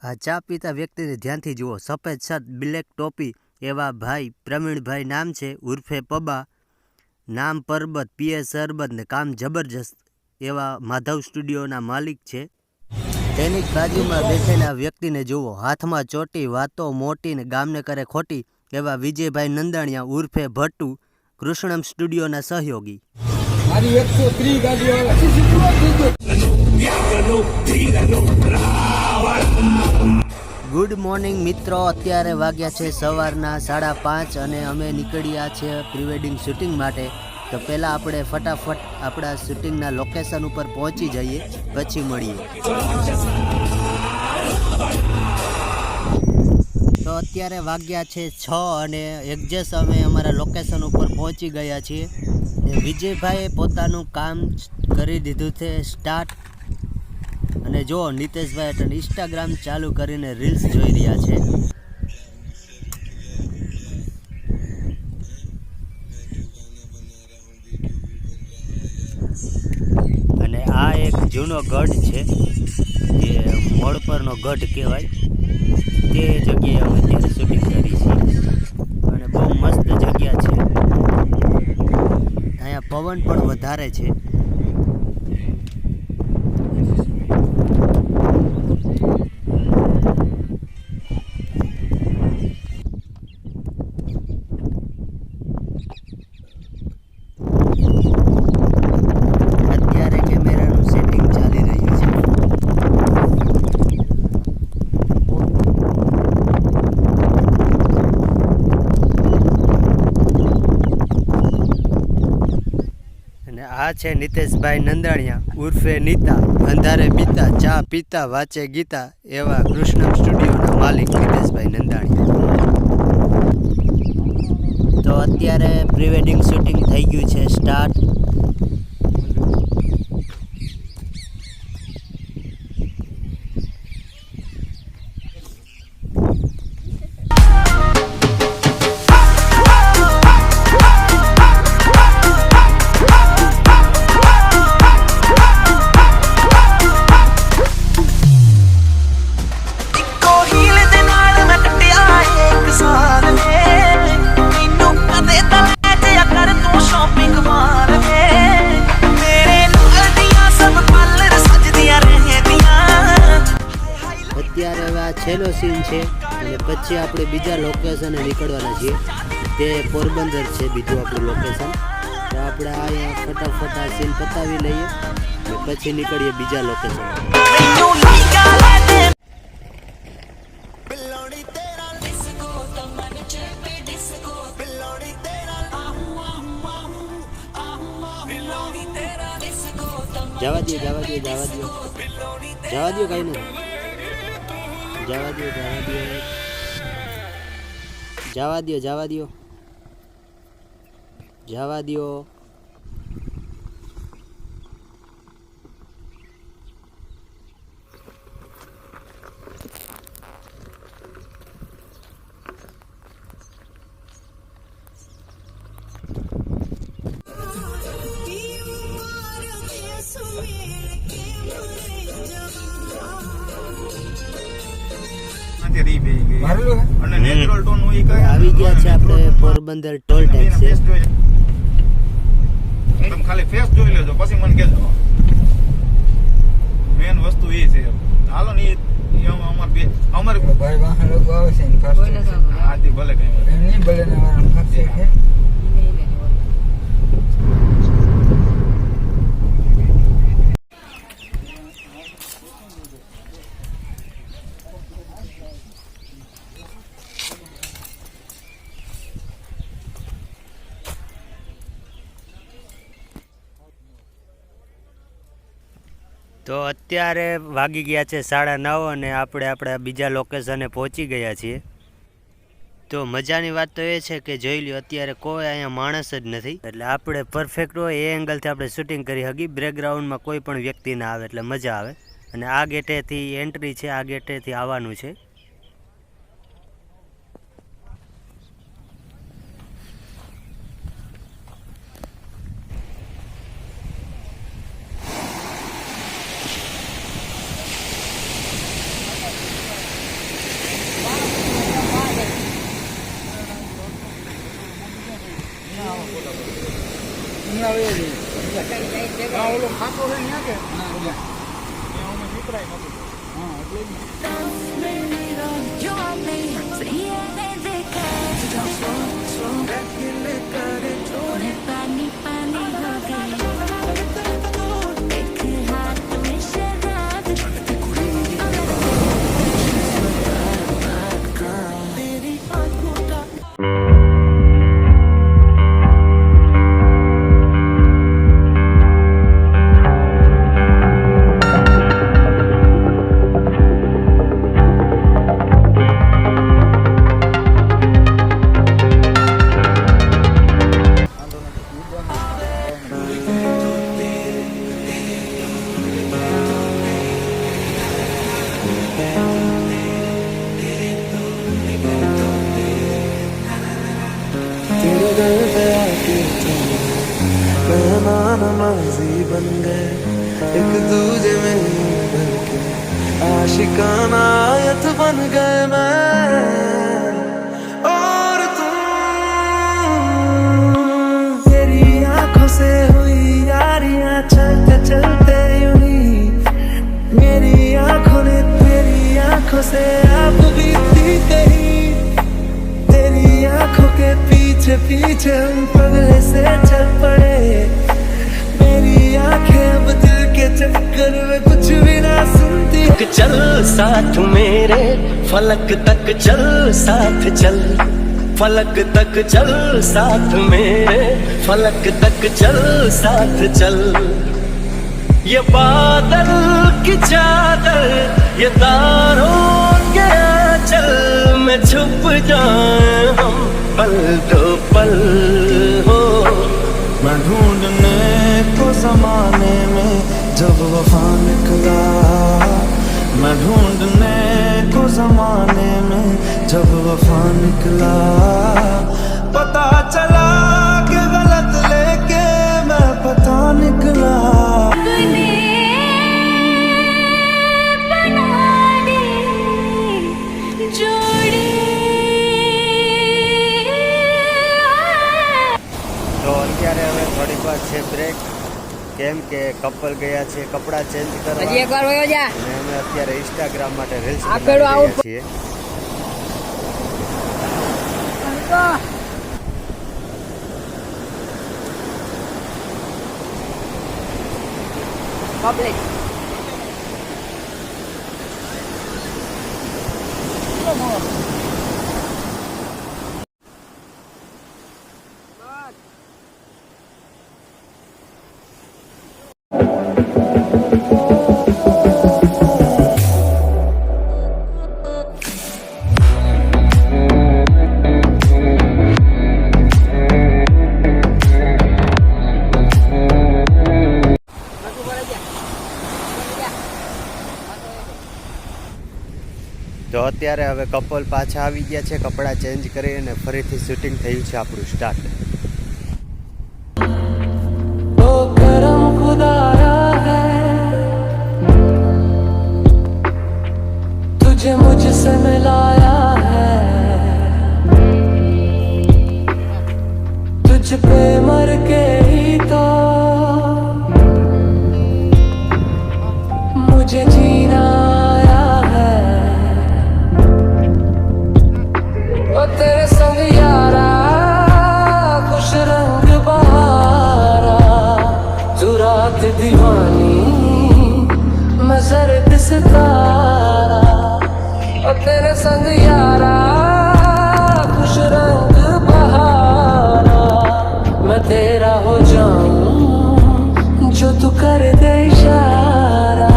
આ ચા પીતા વ્યક્તિને ધ્યાનથી જુઓ. સફેદ શર્ટ, બ્લેક ટોપી એવા ભાઈ પ્રવીણભાઈ નામ છે, ઉર્ફે પબા. નામ પરબત, પીએ સરબત ને કામ જબરજસ્ત એવા માધવ સ્ટુડિયોના માલિક છે. તેની બાજુમાં બેઠેલા વ્યક્તિને જુઓ. હાથમાં ચોટી, વાતો મોટી ને ગામને કરે ખોટી એવા વિજયભાઈ નંદાણીયા ઉર્ફે ભટ્ટુ, કૃષ્ણમ સ્ટુડિયોના સહયોગી. ગુડ મોર્નિંગ મિત્રો, અત્યારે વાગ્યા છે સવારના 5:30 અને અમે નીકળ્યા છે પ્રીવેડિંગ શૂટિંગ માટે. તો પહેલાં આપણે ફટાફટ આપણા શૂટિંગના લોકેશન ઉપર પહોંચી જઈએ, પછી મળીએ. તો અત્યારે વાગ્યા છે 6 અને એક્ઝેક્ટ અમે અમારા લોકેશન ઉપર પહોંચી ગયા છીએ. વિજયભાઈએ પોતાનું કામ કરી દીધું છે સ્ટાર્ટ. અને જો નીતેશભાઈ એટલે ઇન્સ્ટાગ્રામ ચાલુ કરીને રીલ્સ જોઈ રહ્યા છે. અને આ એક જૂનો ગઢ છે, જે મોડ પરનો ગઢ કહેવાય. તે જગ્યાએ અમે અત્યારે શૂટિંગ કરી છે અને બહુ મસ્ત જગ્યા છે. અહીંયા પવન પણ વધારે છે. અત્યારે કેમેરાનું સેટિંગ ચાલી રહ્યું છે. અને આ છે નીતેશભાઈ નંદાણીયા ઉર્ફે નીતા. અંધારે બીતા, ચા પીતા, વાંચે ગીતા એવા કૃષ્ણમ સ્ટુડિયોના માલિક નીતેશભાઈ નંદાણીયા. તો અત્યારે પ્રીવેડિંગ શૂટિંગ થઈ ગયું છે સ્ટાર્ટ. અત્યારે હવે આ છેલ્લો સીન છે અને પછી આપણે બીજા લોકેશને નીકળવાના છીએ. તે પોરબંદર છે બીજું આપણું લોકેશન. તો આપણે અહીંયા ફટાફટ આ સીન પતાવી લઈએ અને પછી નીકળીએ બીજા લોકેશન. જવા દો કઈ નહીં, જવા દો જવા દો. આવી ગયા છે આપણે પોરબંદર ટોલ ટેક્સ. તમે ખાલી ફેસ જોઈ લેજો, પછી મને કહેજો. મેન વસ્તુ એ છે. હાલો ને અમારે ભાઈ વાહન લોકો આવે છે આથી ભલે કઈ નહીં, ભલે ખર્ચે છે. તો અત્યારે વાગી ગયા છે 9:30 અને આપણે આપણા બીજા લોકેશને પહોંચી ગયા છીએ. તો મજાની વાત તો એ છે કે જોઈ લ્યો, અત્યારે કોઈ અહીંયા માણસ જ નથી. એટલે આપણે પરફેક્ટ હોય એ એંગલથી આપણે શૂટિંગ કરી શકીએ. બેકગ્રાઉન્ડમાં કોઈ પણ વ્યક્તિ ના આવે એટલે મજા આવે. અને આ ગેટેથી એન્ટ્રી છે, આ ગેટેથી આવવાનું છે. ઓલો ખાતો છે ન્યા કે ના ઓલા ત્યાં અમે નીકળાય નતું હા એટલે જ तेरे घर पे आके तुम मेहमान नमाजी बन गए, एक दूजे में भर के आशिकाना आयत बन गए मैं और तुम। तेरी आंखों से हुई यारियां चलते चलते यूं ही मेरी आंखों ने तेरी आंखों से आप बीती कहीं, तेरी आंखों के पीछे पीछे हम पगले से चल पड़े, मेरी आंखें अब दिल के चक्कर में कुछ भी ना सुनती। चल साथ मेरे फलक तक चल साथ चल, फलक तक चल साथ मेरे फलक तक चल साथ चल। ये बादल की चादर ये तारों के आंचल में छुप जाए हम पल दो पल हो। मैं ढूंढने को जमाने में जब वफा निकला, मैं ढूंढने को जमाने में जब वफा निकला, पता चला कि गलत लेके मैं पता निकला। તો અત્યારે હવે થોડીક વાર છે બ્રેક, કેમ કે કપલ ગયા છે કપડાં ચેન્જ કરવા અને અમે અત્યારે ઇન્સ્ટાગ્રામ માટે રીલ્સ બનાવી રહ્યા છીએ. તો અત્યારે હવે કપલ પાછા આવી ગયા છે, કપડાં ચેન્જ કરી અને ફરીથી શૂટિંગ થયું છે આપણું સ્ટાર્ટ. ओ करम खुदाया है तुझे मुझसे मिलाया है, तुझ पे मर के ही तो मुझे जीना आया है। ओ तेरे संग यारा खुश रंग बहारा, तू रात दीवानी मैं जर्द सितारा, ओ तेरे संग यारा खुश रंग बहारा, मैं तेरा हो जाऊं जो तू कर दे इशारा।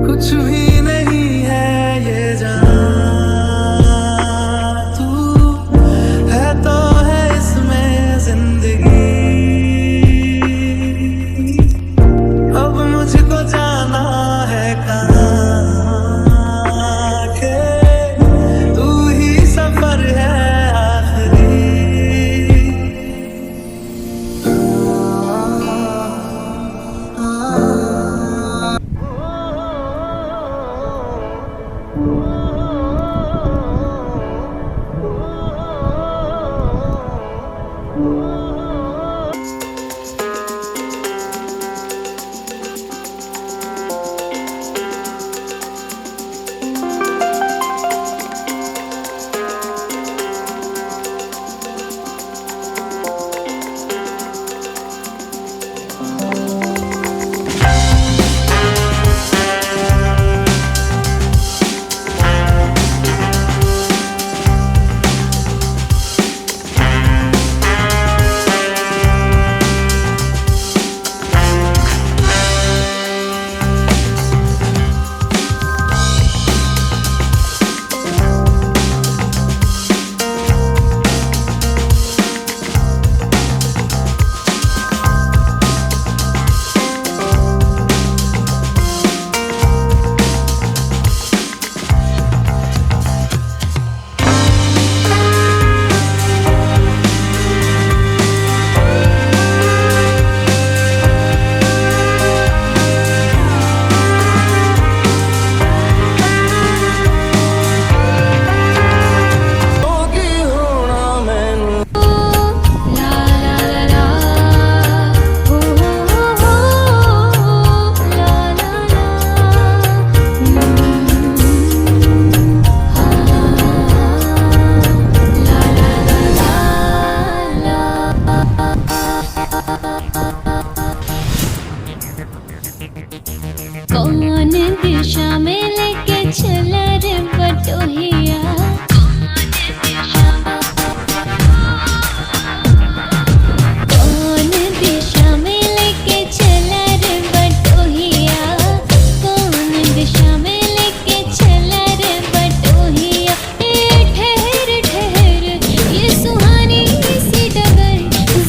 कुछ भी नहीं है ये जान, तू है तो है इसमें जिंदगी, अब मुझको जाना है कहाँ के कौन दिशा में लेके चला रे बटोहिया कौन दिशा में लेके चला रे बटोहिया कौन दिशा में लेके चला रे बटोहिया ठहर ठहर ये सुहानी सी डगर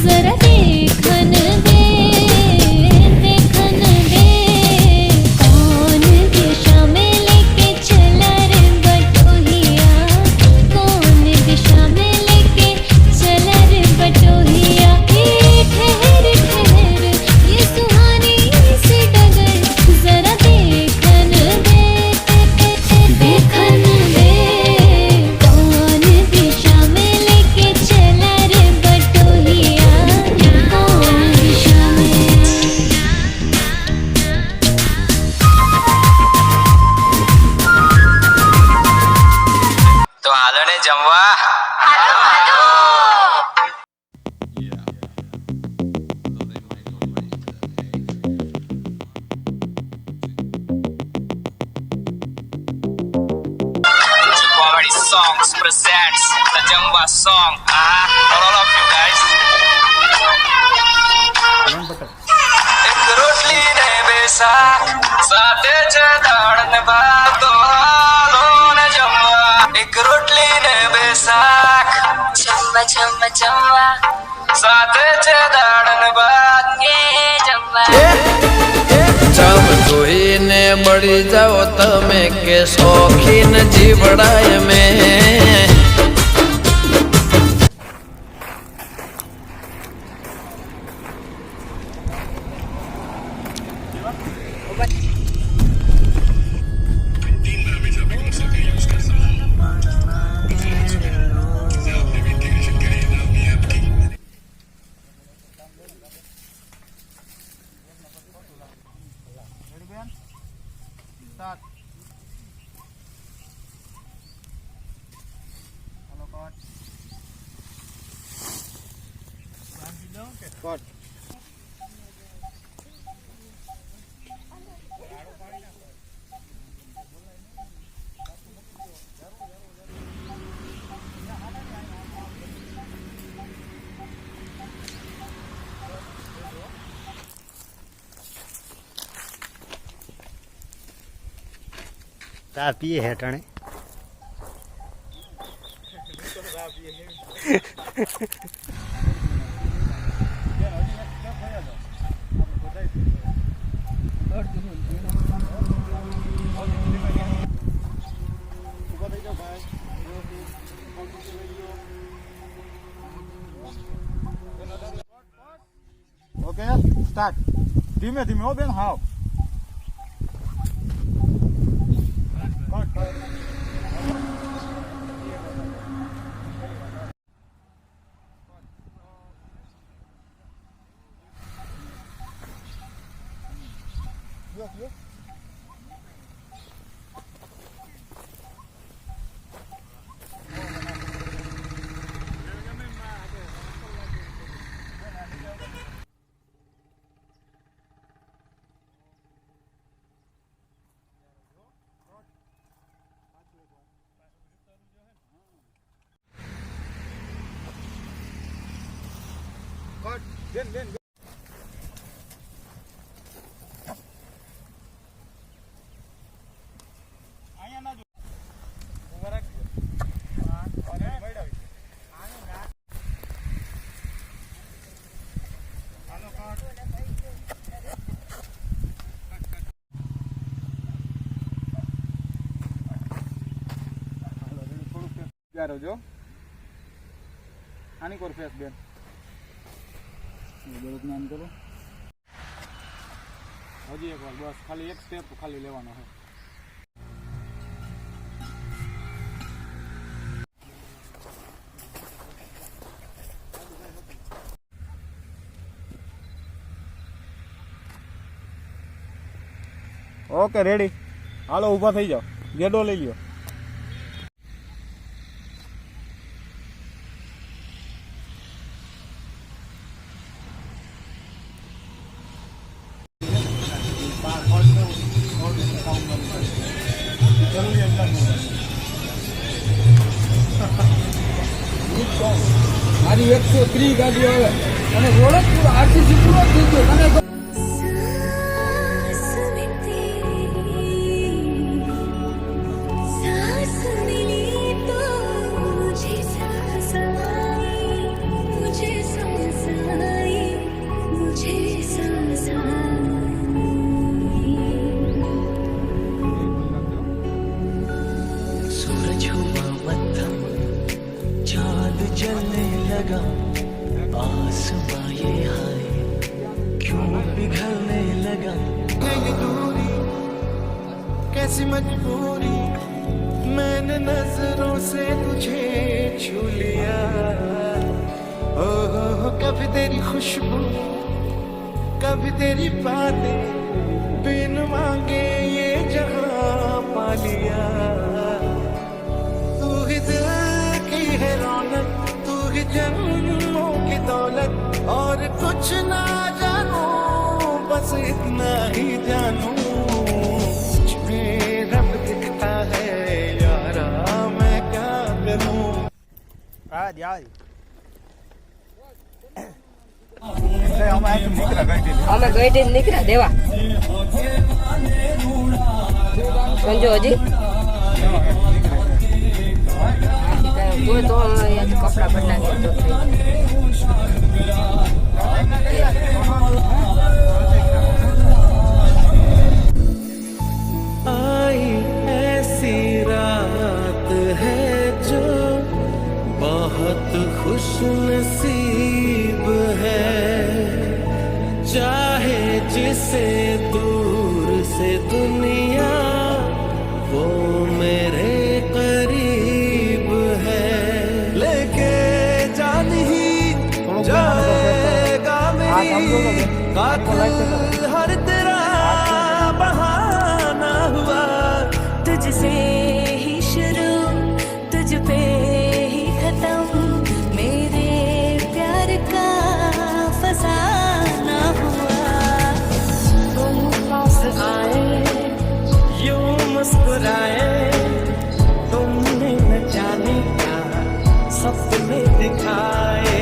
जरा देखन दे कौन दिशा में लेके चला रे बटोहिया कौन दिशा में लेके चला रे बटोहिया ठहर ठहर ये सुहानी सी डगर जरा देखन दे कौन दिशा में लेके चला रे बटोहिया कौन दिशा में તો હાલો ને જમવા. Comedy Songs presents the Jamba song. For all of you guys. એક રોટલી ને બેસા સાથે છે દાળ ને ભાત તો હાલો ને જમવા. એક રોટલી ને બેસાક જમવા જમવા જમવા સાથે છે દાળ ને ભાત એ જમવા. જમ જોઈને મળી જાઓ તમે કે શોખીન જીવડાય મેં ચા પીએ હેઠાણે ઓકે સ્ટાર્ટ ધીમે ધીમે હો બેન હાવ બેન બેન અહીંયા ના જો ઉભા રાખજો અને બૈડાવી હાલો કાટ હાલો રેડી થોડુંક પ્યારો જો આની કોર ફેસ બેન નામ કરો હજી એક વાર બસ ખાલી એક સ્ટેપ ખાલી લેવાનો છે ઓકે રેડી હાલો ઊભા થઈ જાઓ ગેડો લઈ લ્યો મારી 130 ગાડીઓ આવે અને રોડ જ પૂરો આરસીસી પૂરો થઈ ગયો અને सांस में तेरी सांस मिली तो मुझे सांस आई मुझे सांस आई मुझे सांस आई सूरज हुआ मध्यम चांद जलने लगा आसमां ये हाय क्यों पिघलने लगा ये दूरी कैसी मजबूरी मैंने नजरों से तुझे छू लिया हो कभी तेरी खुशबू कभी तेरी बातें बिन मांगे ये जहां पा लिया तू ही दिल की है रौनक तू ही जन्मों की दौलत और कुछ ना जानू बस इतना ही जानू तुझमें रब दिखता है यारा मैं क्या करूं અમે ગઈઢી નીકળ્યા દેવા સમજો હજી કોઈ તો કપડા બદલાવી તો आई ऐसी रात है जो बहुत खुश नसीब है चाहे जिसे दूर से दुनिया वो मेरे करीब है लेके जान ही जाएगा मेरी कातिल हर तेरा बहाना हुआ तुझसे ही शुरू तुझ पे ही खत्म मेरे प्यार का फसाना हुआ तुम पास आए यूं मुस्कुराए तुमने न जाने क्या सपने दिखाए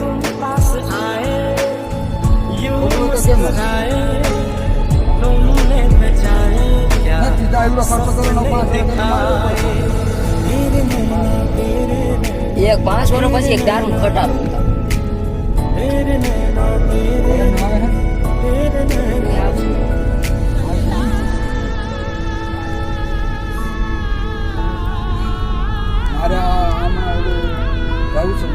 तुम पास आए यूं मुस्कुराए तुमने न जाने क्या सपने दिखाए तेरे नैना तेरे એક 5 વર્ષ પછી એક દારૂ ખટારો तेरे नैना तेरे नैना મારે આમાં ઓલું ગાવું છે